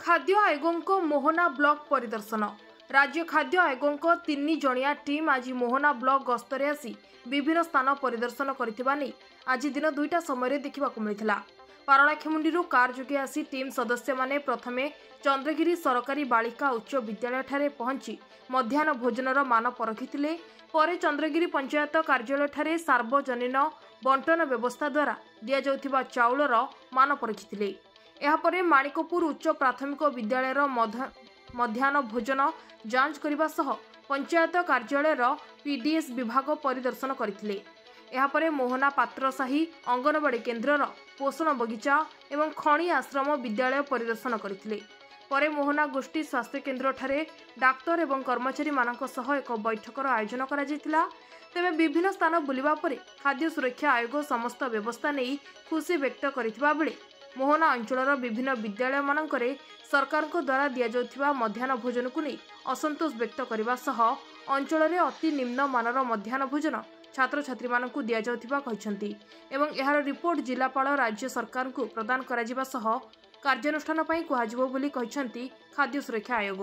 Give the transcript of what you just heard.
खाद्य आयोगों मोहना ब्लॉक परिदर्शन। राज्य खाद्य आयोगों 3 जणिया टीम आज मोहना ब्लॉक गस्तरे आसी विभिन्न स्थान परिदर्शन करथिबा नै आज दिन 2टा समय देखा मिलता। पारलाखेमुंडी कार जोगे आसी टीम सदस्य माने प्रथमे चंद्रगिरी सरकारी बालिका उच्च विद्यालय ठारे पहुंची मध्याह्न भोजनर मान परखिथिले। परे चंद्रगिरी पंचायत कार्यालय ठारे सार्वजनीन बंटन व्यवस्था द्वारा दिया जाउथिबा चाउलर मान परखिथिले। एहापरे माणिकपुर उच्च प्राथमिक विद्यालयर मध्याह्न भोजन जांच करने सह पंचायत कार्यालयर पीडीएस विभाग परिदर्शन करथिले। एहापरे मोहना पात्रसाही अंगनवाड़ी केन्द्रर पोषण बगीचा एवं खणी आश्रम विद्यालय परिदर्शन करथिले। परे मोहना गोष्ठी स्वास्थ्य केन्द्र ठारे डाक्तर एवं कर्मचारी मानक सह एक बैठकर आयोजन करा जायतिला। तेबे विभिन्न स्थान बुलिबा परे खाद्य सुरक्षा आयोग समस्त व्यवस्था नहीं खुशी व्यक्त करिथिबा बेले मोहना अंचलर विभिन्न विद्यालय मानकरे सरकार द्वारा दि जाउथिबा मध्याह्न भोजन को नहीं असंतोष व्यक्त करने सह अंचल अति निम्न मानर मध्याह्न भोजन छात्र छात्री मानकु दिया जाउथिबा कहिसंती एवं एहार रिपोर्ट जिलापाल राज्य सरकार को प्रदान करा जिबा सह कार्यानुष्ठान पई कुहाजिबो बोली कहिसंती खाद्य सुरक्षा आयोग।